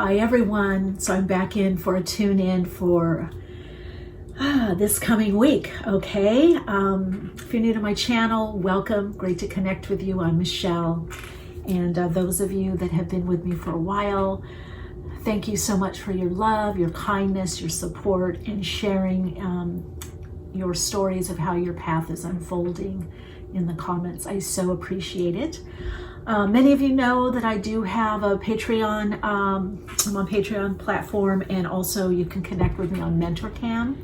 Hi everyone. So I'm back in for a tune in for this coming week. Okay. If you're new to my channel, welcome. Great to connect with you. I'm Michelle. And those of you that have been with me for a while, thank you so much for your love, your kindness, your support, and sharing your stories of how your path is unfolding in the comments. I so appreciate it. Many of you know that I do have a Patreon. I'm on Patreon platform, and also you can connect with me on MentorCam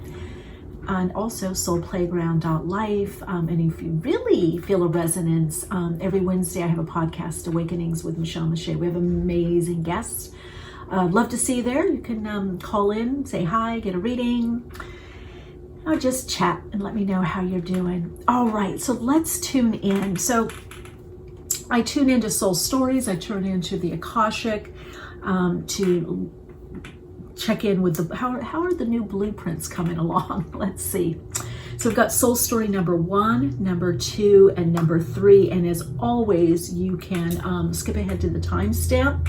and also soulplayground.life. And if you really feel a resonance, every Wednesday I have a podcast, Awakenings with Michele Meiche. We have amazing guests. Love to see you there. You can call in, say hi, get a reading, or just chat and let me know how you're doing. All right, so let's tune in. So I tune into soul stories. I tune into the Akashic to check in with the how are the new blueprints coming along. Let's see. So we've got soul story number 1, number 2, and number 3. And as always, you can skip ahead to the timestamp.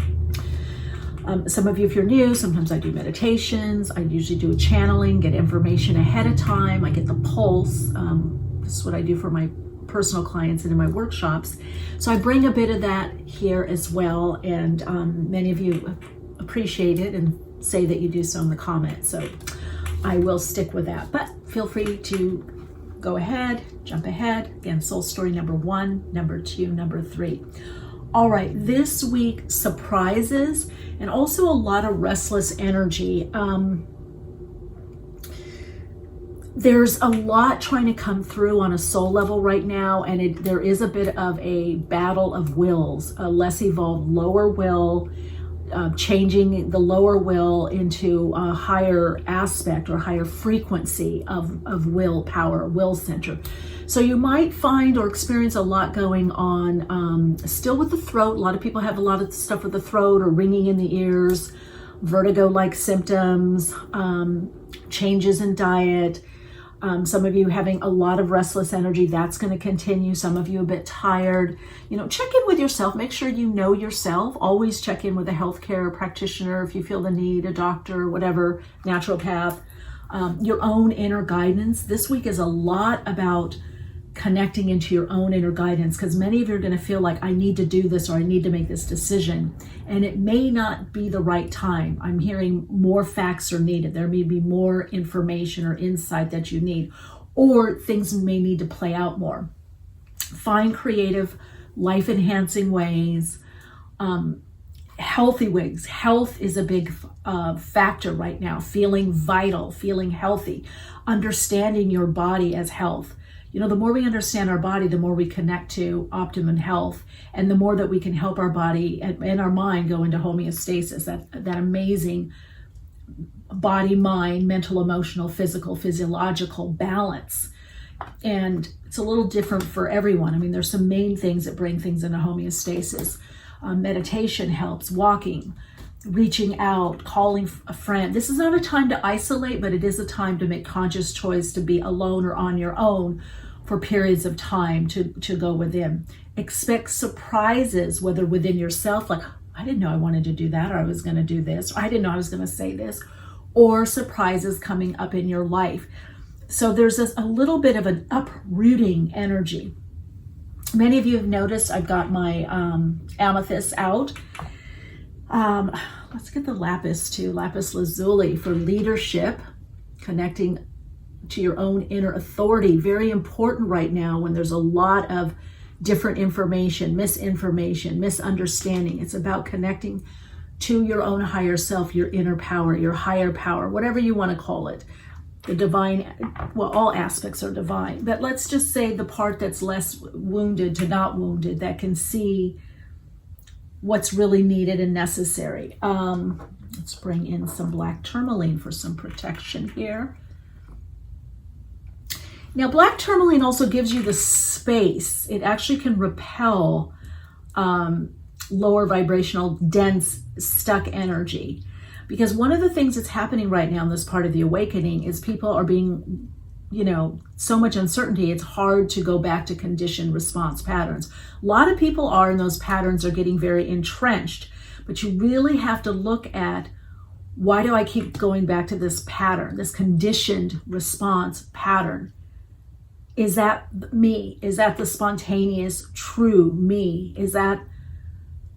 Some of you, if you're new, sometimes I do meditations. I usually do a channeling, get information ahead of time. I get the pulse. This is what I do for my personal clients and in my workshops. So I bring a bit of that here as well. And many of you appreciate it and say that you do so in the comments. So I will stick with that. But feel free to go ahead, jump ahead. Again, soul story number 1, number 2, number 3. All right, this week, surprises and also a lot of restless energy. There's a lot trying to come through on a soul level right now, and there is a bit of a battle of wills, a less evolved lower will, changing the lower will into a higher aspect or higher frequency of willpower, will center. So you might find or experience a lot going on still with the throat. A lot of people have a lot of stuff with the throat or ringing in the ears, vertigo-like symptoms, changes in diet. Some of you having a lot of restless energy, that's going to continue. Some of you a bit tired. You know, check in with yourself. Make sure you know yourself. Always check in with a healthcare practitioner if you feel the need, a doctor, whatever, naturopath. Your own inner guidance. This week is a lot about connecting into your own inner guidance, because many of you are going to feel like, I need to do this or I need to make this decision, and it may not be the right time. I'm hearing more facts are needed. There may be more information or insight that you need, or things may need to play out more. Find creative, life-enhancing ways, healthy ways. Health is a big factor right now. Feeling vital, feeling healthy, understanding your body as health. You know, the more we understand our body, the more we connect to optimum health, and the more that we can help our body and our mind go into homeostasis, that amazing body, mind, mental, emotional, physical, physiological balance. And it's a little different for everyone. I mean, there's some main things that bring things into homeostasis. Meditation helps, walking, reaching out, calling a friend. This is not a time to isolate, but it is a time to make conscious choice to be alone or on your own for periods of time, to go within. Expect surprises, whether within yourself, like, I didn't know I wanted to do that, or I was going to do this, or I didn't know I was going to say this, or surprises coming up in your life. So there's a little bit of an uprooting energy. Many of you have noticed I've got my amethyst out. Let's get the lapis too, lapis lazuli, for leadership, connecting to your own inner authority. Very important right now when there's a lot of different information, misinformation, misunderstanding. It's about connecting to your own higher self, your inner power, your higher power, whatever you want to call it. The divine, well, all aspects are divine, but let's just say the part that's less wounded to not wounded, that can see what's really needed and necessary. Let's bring in some black tourmaline for some protection here. Now, black tourmaline also gives you the space. It actually can repel lower vibrational, dense, stuck energy. Because one of the things that's happening right now in this part of the awakening is people are being, so much uncertainty, it's hard to go back to conditioned response patterns. A lot of people are, and those patterns are getting very entrenched. but you really have to look at, why do I keep going back to this pattern, this conditioned response pattern? Is that me? Is that the spontaneous, true me? Is that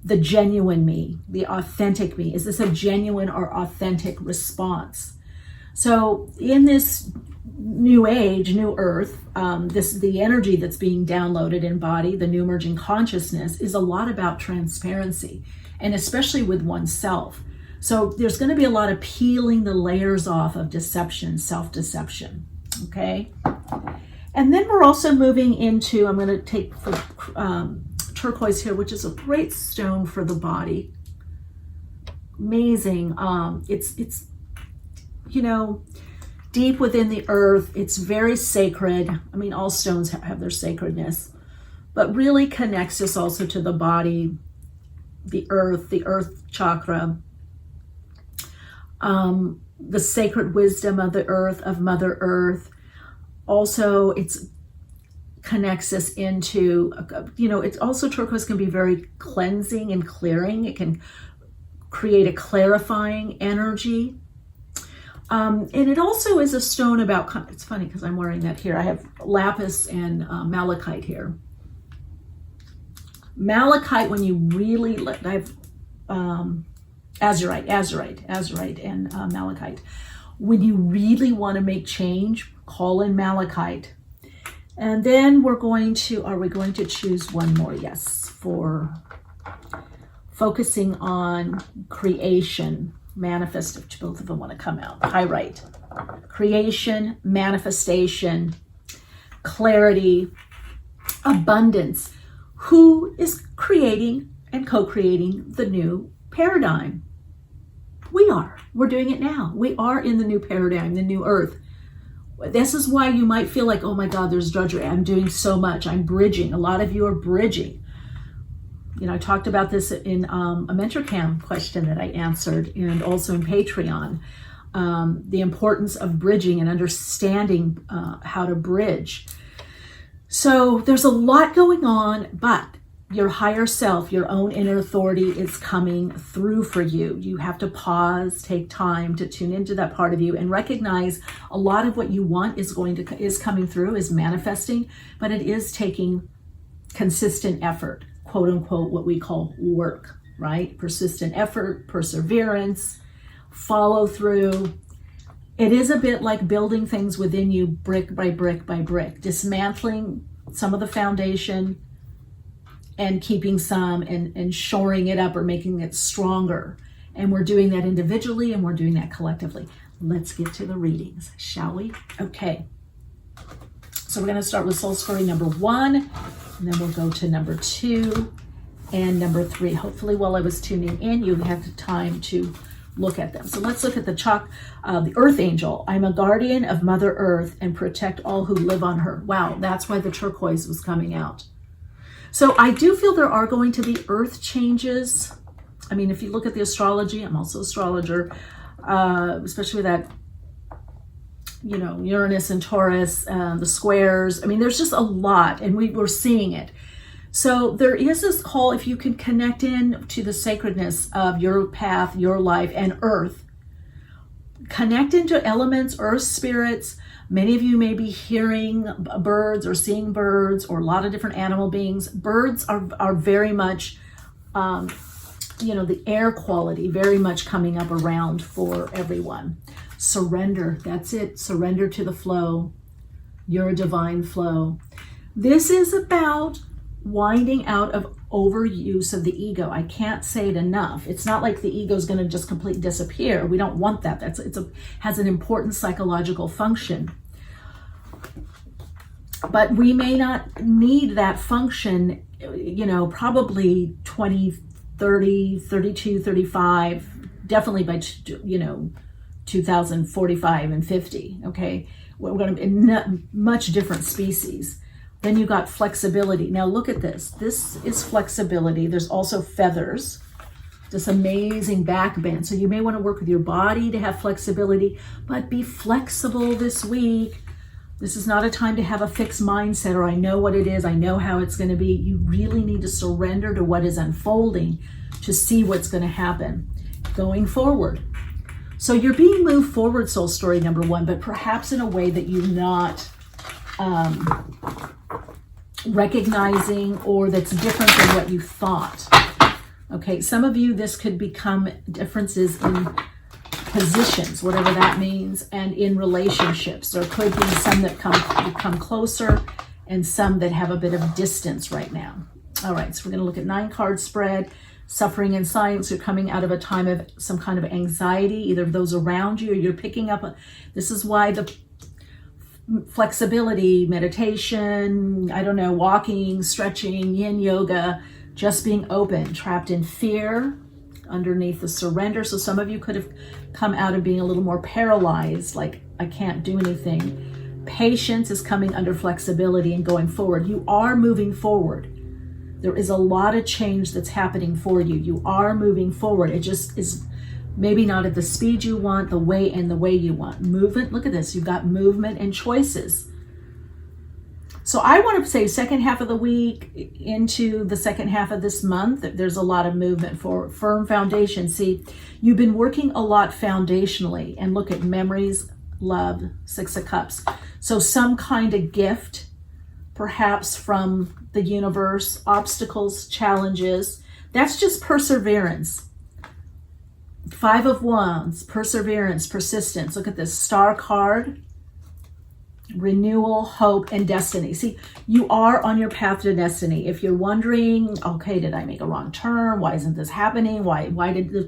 the genuine me, the authentic me? Is this a genuine or authentic response? So in this new age, new earth, the energy that's being downloaded in body, the new emerging consciousness, is a lot about transparency, and especially with oneself. So there's going to be a lot of peeling the layers off of deception, self-deception, okay? And then we're also moving into, I'm going to take turquoise here, which is a great stone for the body. Amazing. It's deep within the earth. It's very sacred. I mean, all stones have their sacredness, but really connects us also to the body, the earth chakra, the sacred wisdom of the earth, of Mother Earth. Also, it connects us into, it's also, turquoise can be very cleansing and clearing. It can create a clarifying energy. And it also is a stone about, it's funny because I'm wearing that here. I have lapis and malachite here. Malachite, when you really, I have azurite and malachite. When you really want to make change, call in malachite. And then are we going to choose one more? Yes, for focusing on creation, manifest, both of them want to come out. Pyrite, creation, manifestation, clarity, abundance. Who is creating and co-creating the new paradigm? We are. We're doing it now. We are in the new paradigm, the new earth. This is why you might feel like, oh my God, there's drudgery. I'm doing so much. I'm bridging. A lot of you are bridging. I talked about this in a MentorCam question that I answered, and also in Patreon, the importance of bridging and understanding how to bridge. So there's a lot going on, but your higher self, your own inner authority is coming through for you. You have to pause, take time to tune into that part of you and recognize a lot of what you want is coming through, is manifesting, but it is taking consistent effort, quote unquote, what we call work, right? Persistent effort, perseverance, follow through. It is a bit like building things within you brick by brick by brick, dismantling some of the foundation and keeping some and shoring it up or making it stronger. And we're doing that individually and we're doing that collectively. Let's get to the readings, shall we? Okay. So we're going to start with soul story number 1, and then we'll go to number 2 and number 3. Hopefully while I was tuning in, you had the time to look at them. So let's look at the Earth Angel. I'm a guardian of Mother Earth and protect all who live on her. Wow, that's why the turquoise was coming out. So I do feel there are going to be earth changes. I mean, if you look at the astrology, I'm also an astrologer, especially with that, Uranus and Taurus, the squares. I mean, there's just a lot, and we're seeing it. So there is this call, if you can connect in to the sacredness of your path, your life, and earth. Connect into elements, earth spirits. Many of you may be hearing birds or seeing birds or a lot of different animal beings. Birds are very much, the air quality very much coming up around for everyone. Surrender, that's it. Surrender to the flow, your divine flow. This is about winding out of overuse of the ego. I can't say it enough. It's not like the ego is going to just completely disappear. We don't want that. Has an important psychological function. But we may not need that function, probably 20, 30, 32, 35, definitely by, 2045 and 50, okay? We're going to be in much different species. Then you got flexibility. Now look at this. This is flexibility. There's also feathers, this amazing back bend. So you may want to work with your body to have flexibility, but be flexible this week. This is not a time to have a fixed mindset, or I know what it is, I know how it's going to be. You really need to surrender to what is unfolding to see what's going to happen going forward. So you're being moved forward, soul story number one, but perhaps in a way that you're not recognizing, or that's different than what you thought. Okay, some of you, this could become differences in positions, whatever that means, and in relationships. There could be some that come closer and some that have a bit of distance right now. All right, so we're going to look at 9-card spread. Suffering in silence. You're coming out of a time of some kind of anxiety, either of those around you, or you're picking up. This is why the flexibility, meditation, I don't know, walking, stretching, yin yoga, just being open, trapped in fear, underneath the surrender. So some of you could have come out of being a little more paralyzed, like I can't do anything. Patience is coming under flexibility and going forward. You are moving forward. There is a lot of change that's happening for you. You are moving forward. It just is maybe not at the speed you want, the way you want. Movement, look at this. You've got movement and choices. So I want to say second half of the week into the second half of this month, there's a lot of movement for firm foundation. See, you've been working a lot foundationally, and look at memories, love, 6 of Cups. So some kind of gift, perhaps from the universe, obstacles, challenges. That's just perseverance. 5 of Wands, perseverance, persistence. Look at this Star card. Renewal, hope, and destiny. See, you are on your path to destiny. If you're wondering, okay, did I make a wrong turn? Why isn't this happening? Why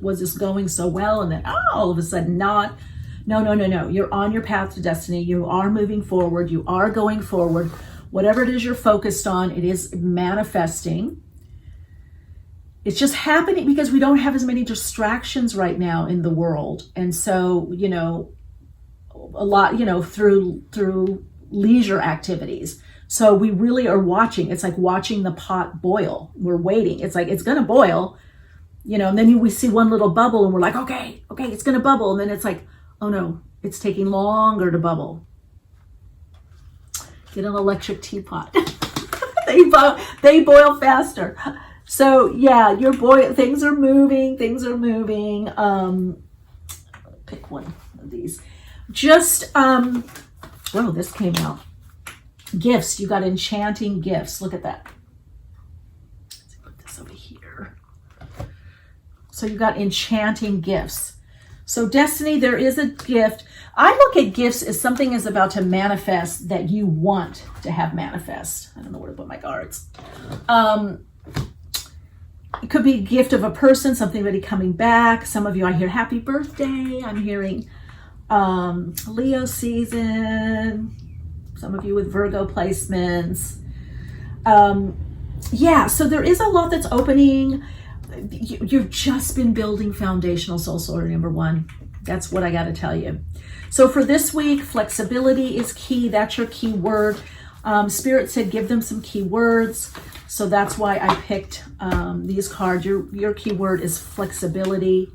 was this going so well? And then all of a sudden not. No. You're on your path to destiny. You are moving forward. You are going forward. Whatever it is you're focused on, it is manifesting. It's just happening because we don't have as many distractions right now in the world. And so, a lot, through leisure activities. So we really are watching. It's like watching the pot boil. We're waiting. It's like, it's going to boil, and then we see one little bubble and we're like, okay, it's going to bubble. And then it's like, oh no, it's taking longer to bubble. Get an electric teapot. They boil faster. So yeah, things are moving. Pick one of these. Just, this came out. Gifts. You got enchanting gifts. Look at that. Let's put this over here. So you got enchanting gifts. So destiny, there is a gift. I look at gifts as something is about to manifest that you want to have manifest. I don't know where to put my cards. It could be a gift of a person, something really coming back. Some of you, I hear happy birthday. I'm hearing Leo season. Some of you with Virgo placements. So there is a lot that's opening. You've just been building foundational soul story number one. That's what I got to tell you. So for this week, flexibility is key. That's your key word. Spirit said give them some key words. So that's why I picked these cards. Your key word is flexibility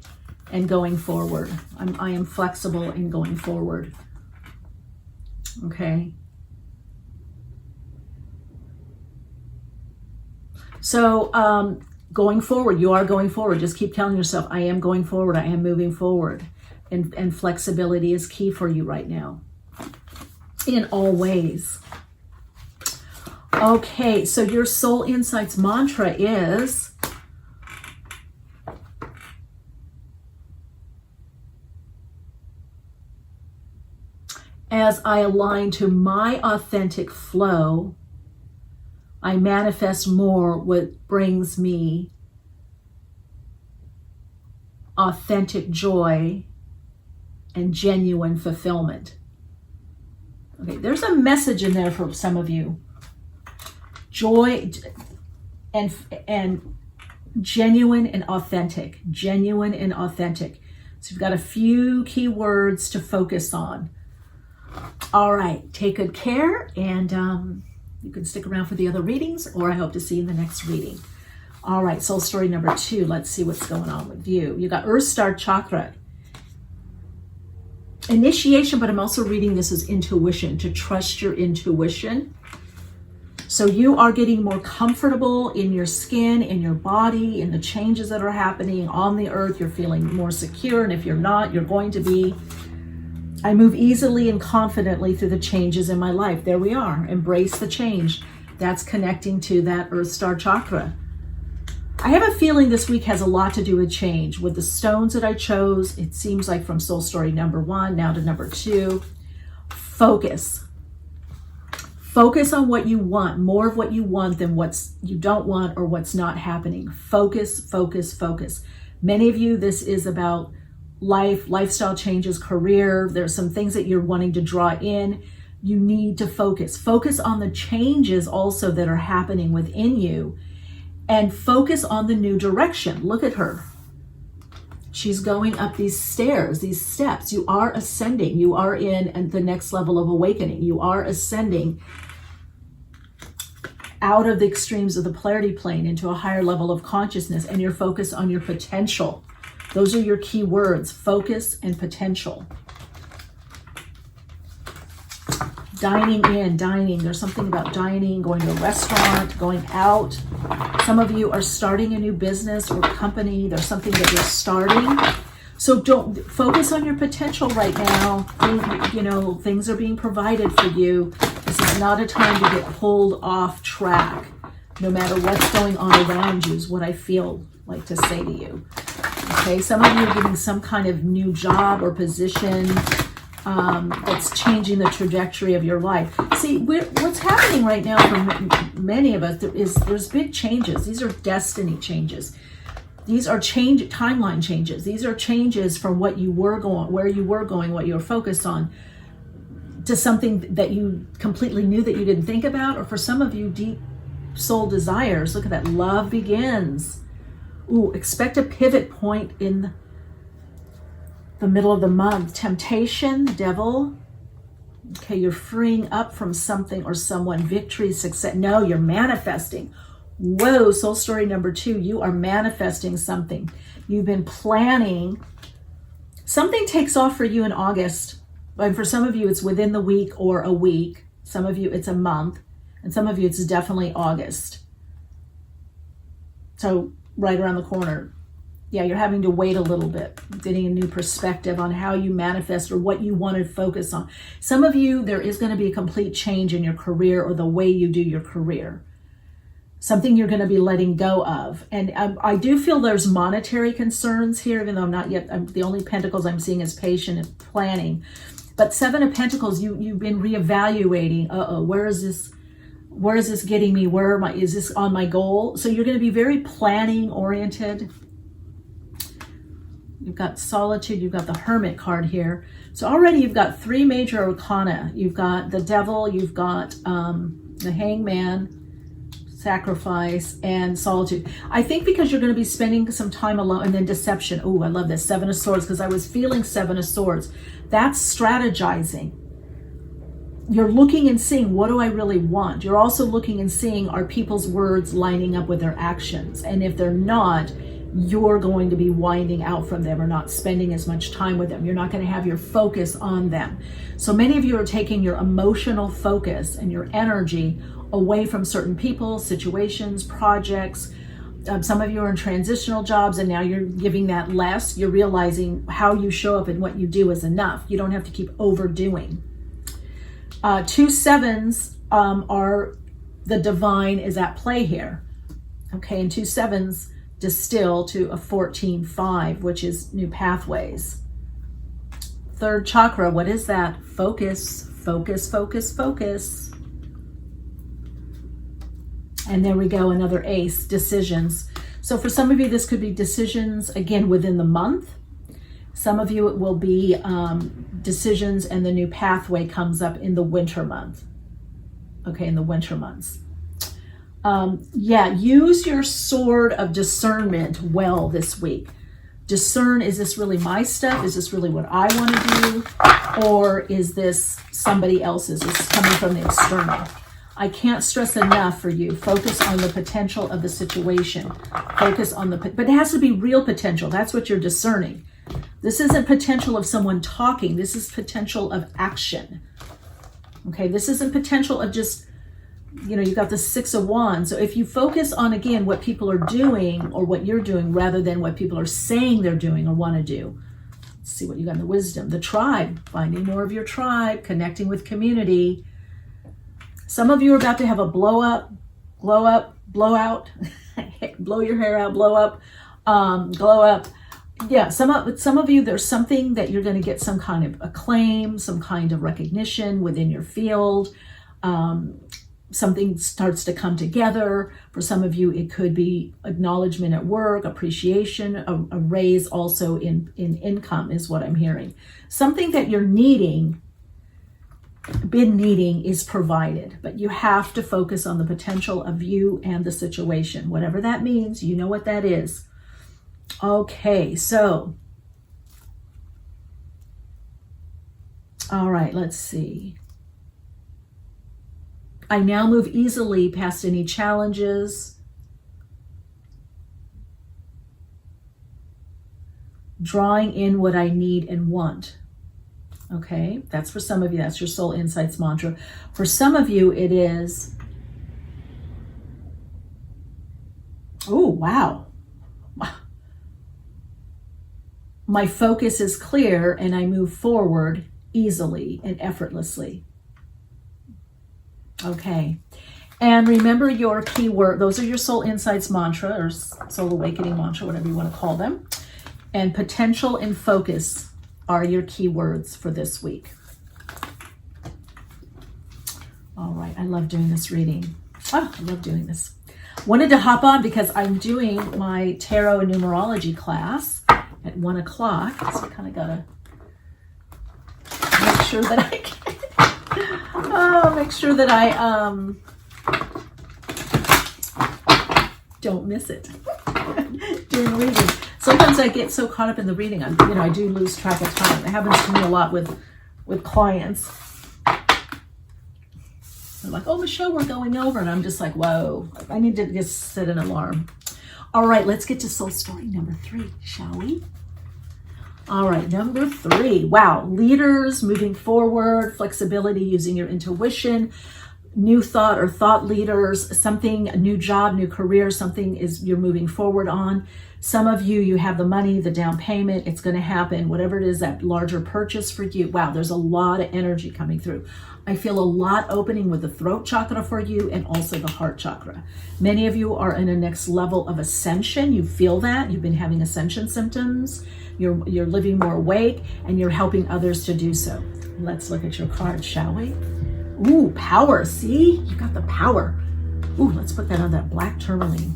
and going forward. I am flexible in going forward. Okay. So going forward, you are going forward. Just keep telling yourself, I am going forward. I am moving forward. And flexibility is key for you right now in all ways. Okay, so your Soul Insights mantra is, as I align to my authentic flow, I manifest more what brings me authentic joy and genuine fulfillment. Okay, there's a message in there for some of you. Joy and genuine and authentic. Genuine and authentic. So you've got a few key words to focus on. All right, take good care, and you can stick around for the other readings, or I hope to see you in the next reading. All right, soul story number 2. Let's see what's going on with you. You got Earth Star Chakra. Initiation, but I'm also reading this as intuition, to trust your intuition. So you are getting more comfortable in your skin, in your body, in the changes that are happening on the earth. You're feeling more secure. And if you're not, you're going to be. I move easily and confidently through the changes in my life. There we are. Embrace the change. That's connecting to that Earth Star chakra. I have a feeling this week has a lot to do with change. With the stones that I chose, it seems like from soul story number 1 now to number 2. Focus. Focus on what you want, more of what you want than what you don't want or what's not happening. Focus, focus, focus. Many of you, this is about life, lifestyle changes, career. There's some things that you're wanting to draw in. You need to focus. Focus on the changes also that are happening within you, and focus on the new direction. Look at her. She's going up these stairs, these steps. You are ascending. You are in the next level of awakening. You are ascending out of the extremes of the polarity plane into a higher level of consciousness, and you're focused on your potential. Those are your key words, focus and potential. Dining in, dining. There's something about dining, going to a restaurant, going out. Some of you are starting a new business or company. There's something that you're starting. So don't focus on your potential right now. Things are being provided for you. This is not a time to get pulled off track. No matter what's going on around you is what I feel like to say to you. Okay, some of you are getting some kind of new job or position that's changing the trajectory of your life. See, what's happening right now for many of us is there's big changes. These are destiny changes. These are timeline changes. These are changes from what you were going, where you were going, what you were focused on, to something that you completely knew that you didn't think about, or for some of you, deep soul desires. Look at that. Love begins. Ooh, expect a pivot point in the middle of the month. Temptation, devil. Okay, you're freeing up from something or someone. Victory, success. No, you're manifesting. Whoa, soul story number 2. You are manifesting something. You've been planning. Something takes off for you in August. And for some of you, it's within the week or a week. Some of you, it's a month. And some of you, it's definitely August. So right around the corner. Yeah, you're having to wait a little bit, getting a new perspective on how you manifest or what you want to focus on. Some of you, there is going to be a complete change in your career or the way you do your career. Something you're going to be letting go of. And I do feel there's monetary concerns here, even though I'm not yet, the only pentacles I'm seeing is patient and planning. But 7 of Pentacles, you've been reevaluating. Where is this getting me? Is this on my goal? So you're going to be very planning oriented. You've got solitude, you've got the Hermit card here. So already you've got 3 major arcana. You've got the Devil, you've got the Hangman, Sacrifice, and Solitude. I think because you're going to be spending some time alone, and then Deception. Oh, I love this, 7 of Swords, because I was feeling 7 of Swords. That's strategizing. You're looking and seeing, what do I really want? You're also looking and seeing, are people's words lining up with their actions? And if they're not, you're going to be winding out from them or not spending as much time with them. You're not going to have your focus on them. So many of you are taking your emotional focus and your energy away from certain people, situations, projects. Some of you are in transitional jobs and now you're giving that less. You're realizing how you show up and what you do is enough. You don't have to keep overdoing. 2 sevens are the divine is at play here. Okay, and 2 sevens distill to a 14-5, which is new pathways. 3rd chakra, what is that? Focus, focus, focus, focus. And there we go, another ace, decisions. So for some of you, this could be decisions, again, within the month. Some of you, it will be decisions, and the new pathway comes up in the winter month. Okay, in the winter months. Use your sword of discernment well this week. Discern, is this really my stuff? Is this really what I want to do? Or is this somebody else's? Is this coming from the external? I can't stress enough for you. Focus on the potential of the situation. Focus on but it has to be real potential. That's what you're discerning. This isn't potential of someone talking. This is potential of action. Okay, this isn't potential of just you've got the Six of Wands. So if you focus on, again, what people are doing or what you're doing rather than what people are saying they're doing or want to do. Let's see what you got in the Wisdom. The Tribe, finding more of your tribe, connecting with community. Some of you are about to have a blow out, blow your hair out, glow up. Yeah, some of you, there's something that you're going to get some kind of acclaim, some kind of recognition within your field. Something starts to come together. For some of you, it could be acknowledgement at work, appreciation, a raise also in income is what I'm hearing. Something that you're been needing is provided, but you have to focus on the potential of you and the situation. Whatever that means, you know what that is. Okay, so, all right, let's see. I now move easily past any challenges. Drawing in what I need and want. Okay, that's for some of you. That's your Soul Insights mantra. For some of you, it is, oh, wow. My focus is clear and I move forward easily and effortlessly. Okay, and remember your keyword. Those are your Soul Insights mantra or Soul Awakening mantra, whatever you want to call them. And potential and focus are your keywords for this week. All right, I love doing this reading. Oh, I love doing this. Wanted to hop on because I'm doing my tarot and numerology class at 1 o'clock. So I kind of gotta make sure that I can. Make sure that I don't miss it during reading. Sometimes I get so caught up in the reading, I do lose track of time. It happens to me a lot with clients. They're like, "Oh, Michelle, we're going over," and I'm just like, "Whoa, I need to just set an alarm." All right, let's get to soul story number 3, shall we? All right, number 3. Wow, leaders moving forward, flexibility, using your intuition, new thought or thought leaders, something, a new job, new career, something is you're moving forward on. Some of you, you have the money, the down payment, it's going to happen, whatever it is, that larger purchase for you. Wow, there's a lot of energy coming through. I feel a lot opening with the throat chakra for you and also the heart chakra. Many of you are in a next level of ascension. You feel that. You've been having ascension symptoms. You're living more awake and you're helping others to do so. Let's look at your cards, shall we? Ooh, power. See? You got the power. Ooh, let's put that on that black tourmaline.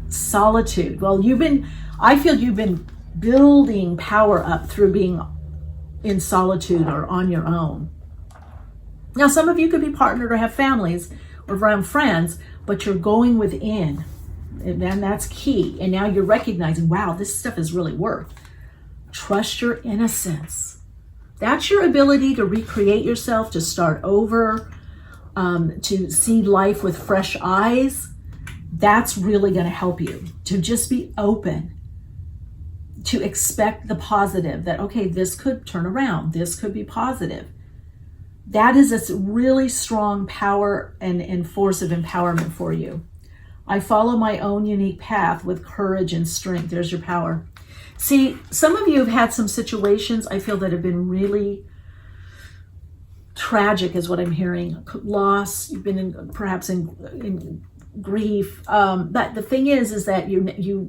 Solitude. Well, I feel you've been building power up through being in solitude or on your own. Now, some of you could be partnered or have families or around friends, but you're going within. And that's key. And now you're recognizing, wow, this stuff is really worth. Trust your innocence. That's your ability to recreate yourself, to start over, to see life with fresh eyes. That's really going to help you to just be open, to expect the positive, that, okay, this could turn around. This could be positive. That is a really strong power and force of empowerment for you. I follow my own unique path with courage and strength. There's your power. See, some of you have had some situations, I feel, that have been really tragic, is what I'm hearing. Loss, you've been perhaps in grief. But the thing is that your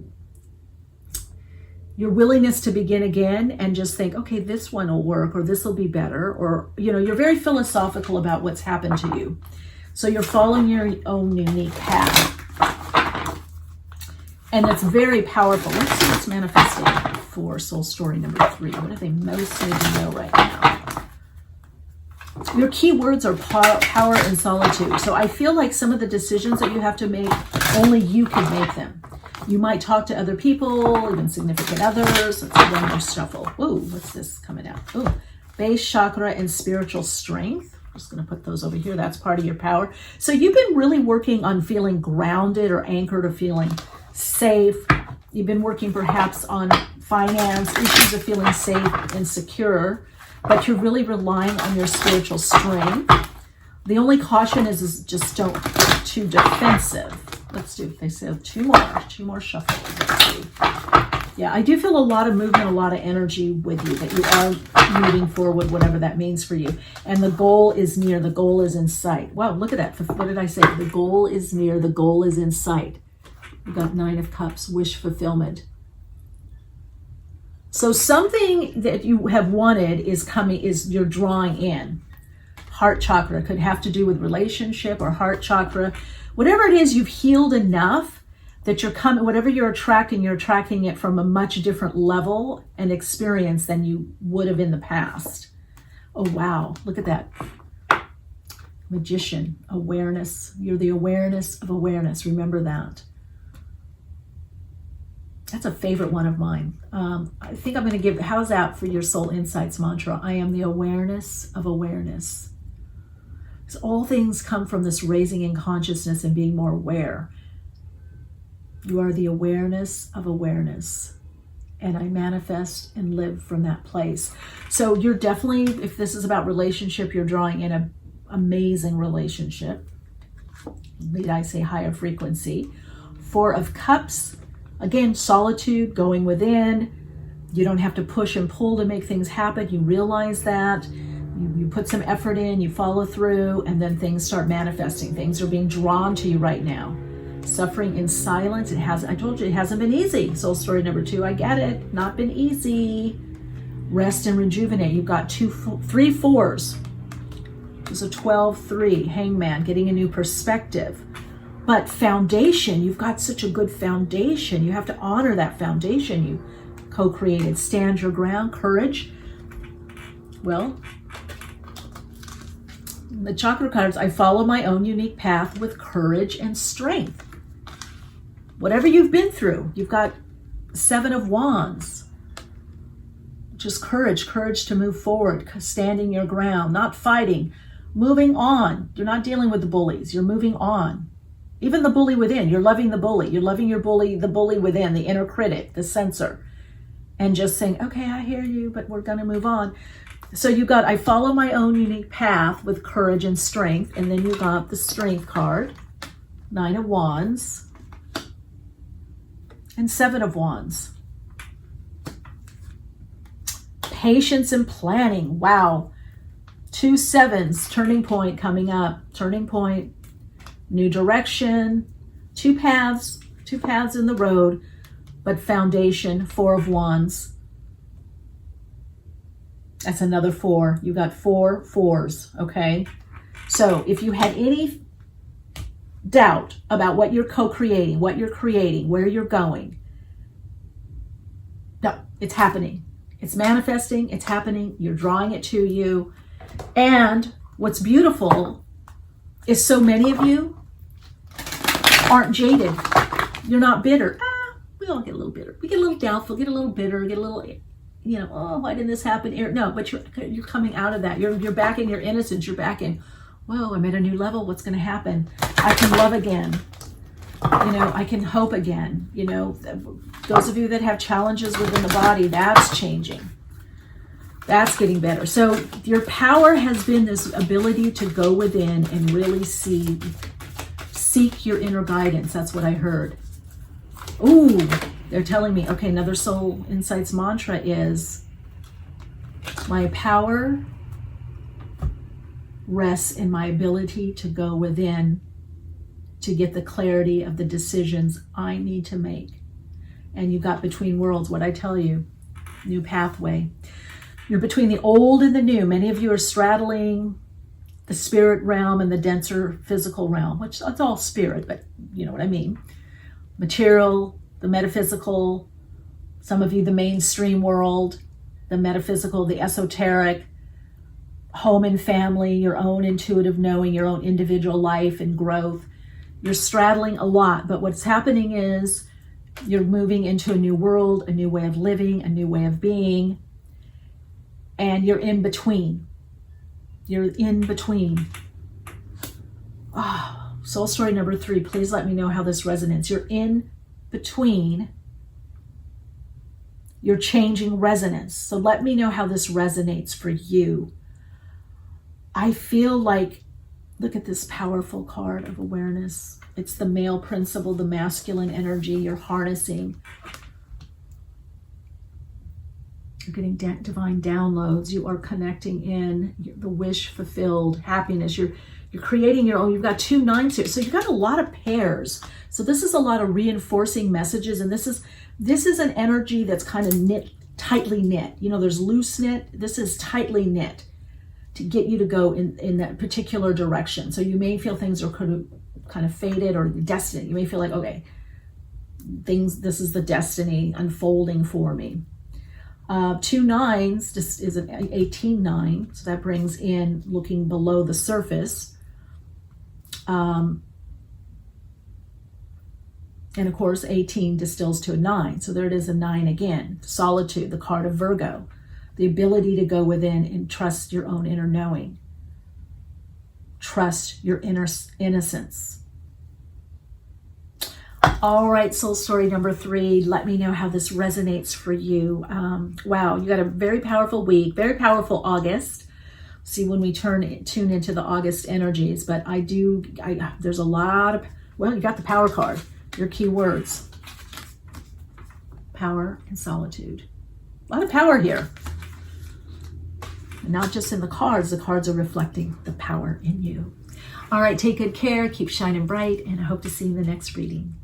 willingness to begin again and just think, okay, this one will work, or this will be better, or, you're very philosophical about what's happened to you. So you're following your own unique path. And it's very powerful. Let's see what's manifesting for soul story number 3. What do they most need to know right now? Your key words are power and solitude. So I feel like some of the decisions that you have to make, only you can make them. You might talk to other people, even significant others. Let's run your shuffle. Ooh, what's this coming out? Ooh, base chakra and spiritual strength. I'm just going to put those over here. That's part of your power. So you've been really working on feeling grounded or anchored or feeling safe. You've been working perhaps on finance, issues of feeling safe and secure, but you're really relying on your spiritual strength. The only caution is just don't get too defensive. Let's do, they say two more shuffles. Let's see. Yeah, I do feel a lot of movement, a lot of energy with you, that you are moving forward, whatever that means for you. And the goal is near, the goal is in sight. Wow, look at that. What did I say? The goal is near, the goal is in sight. We've got 9 of Cups, wish fulfillment. So something that you have wanted is coming, is you're drawing in. Heart chakra could have to do with relationship or heart chakra. Whatever it is, you've healed enough that you're coming, whatever you're attracting it from a much different level and experience than you would have in the past. Oh, wow. Look at that. Magician, awareness. You're the awareness of awareness. Remember that. That's a favorite one of mine. I think I'm going to give, how's that for your Soul Insights mantra? I am the awareness of awareness. So all things come from this raising in consciousness and being more aware. You are the awareness of awareness. And I manifest and live from that place. So you're definitely, if this is about relationship, you're drawing in an amazing relationship. Need I say higher frequency. 4 of Cups. Again, solitude, going within. You don't have to push and pull to make things happen. You realize that. You put some effort in, you follow through, and then things start manifesting. Things are being drawn to you right now. Suffering in silence. I told you, it hasn't been easy. Soul story number 2, I get it. Not been easy. Rest and rejuvenate. You've got 3 4s. There's a 12-3. Hangman, getting a new perspective. But foundation, you've got such a good foundation. You have to honor that foundation you co-created. Stand your ground. Courage. Well, the chakra cards, I follow my own unique path with courage and strength. Whatever you've been through, you've got 7 of Wands. Just courage to move forward, standing your ground, not fighting, moving on. You're not dealing with the bullies. You're moving on. Even the bully within, you're loving the bully. You're loving your bully, the bully within, the inner critic, the censor. And just saying, okay, I hear you, but we're going to move on. So you got, I follow my own unique path with courage and strength. And then you got the Strength card, 9 of Wands, and 7 of Wands. Patience and planning. Wow. 2 7s, turning point coming up. Turning point, new direction, 2 paths in the road, but foundation, 4 of Wands. That's another 4. You got 4 4s, okay? So if you had any doubt about what you're co-creating, what you're creating, where you're going, no, it's happening. It's manifesting, it's happening, you're drawing it to you. And what's beautiful is so many of you aren't jaded. You're not bitter. We all get a little bitter. We get a little doubtful, get a little bitter, get a little, you know, oh, why didn't this happen? No, but you're coming out of that. You're back in your innocence. You're back in, whoa, I'm at a new level. What's going to happen? I can love again. You know, I can hope again. You know, those of you that have challenges within the body, that's changing. That's getting better. So your power has been this ability to go within and really seek your inner guidance. That's what I heard. Ooh, they're telling me, okay, another Soul Insights mantra is, my power rests in my ability to go within to get the clarity of the decisions I need to make. And you got between worlds, what I tell you, new pathway. You're between the old and the new. Many of you are straddling the spirit realm and the denser physical realm, which it's all spirit, but you know what I mean. Material, the metaphysical, some of you the mainstream world, the metaphysical, the esoteric, home and family, your own intuitive knowing, your own individual life and growth. You're straddling a lot, but what's happening is you're moving into a new world, a new way of living, a new way of being, and you're in between. You're in between. Oh, soul story number 3, please let me know how this resonates. You're in between. You're changing resonance. So let me know how this resonates for you. I feel like Look at this powerful card of awareness. It's the male principle, the masculine energy you're harnessing. You're getting divine downloads. You are connecting in the wish fulfilled, happiness. You're creating your own. You've got 2 9s here. So you've got a lot of pairs. So this is a lot of reinforcing messages. And this is an energy that's kind of tightly knit. You know, there's loose knit. This is tightly knit to get you to go in that particular direction. So you may feel things are kind of faded or destiny. You may feel like, okay, this is the destiny unfolding for me. 2 9s, this is an 18-9, so that brings in looking below the surface. And of course, 18 distills to a 9, so there it is, a 9 again. Solitude, the card of Virgo, the ability to go within and trust your own inner knowing. Trust your inner innocence. All right, soul story number 3. Let me know how this resonates for you. Wow, you got a very powerful week, very powerful August. See when we tune into the August energies, but there's a lot of, well, you got the power card, your key words. Power and solitude. A lot of power here. And not just in the cards are reflecting the power in you. All right, take good care, keep shining bright, and I hope to see you in the next reading.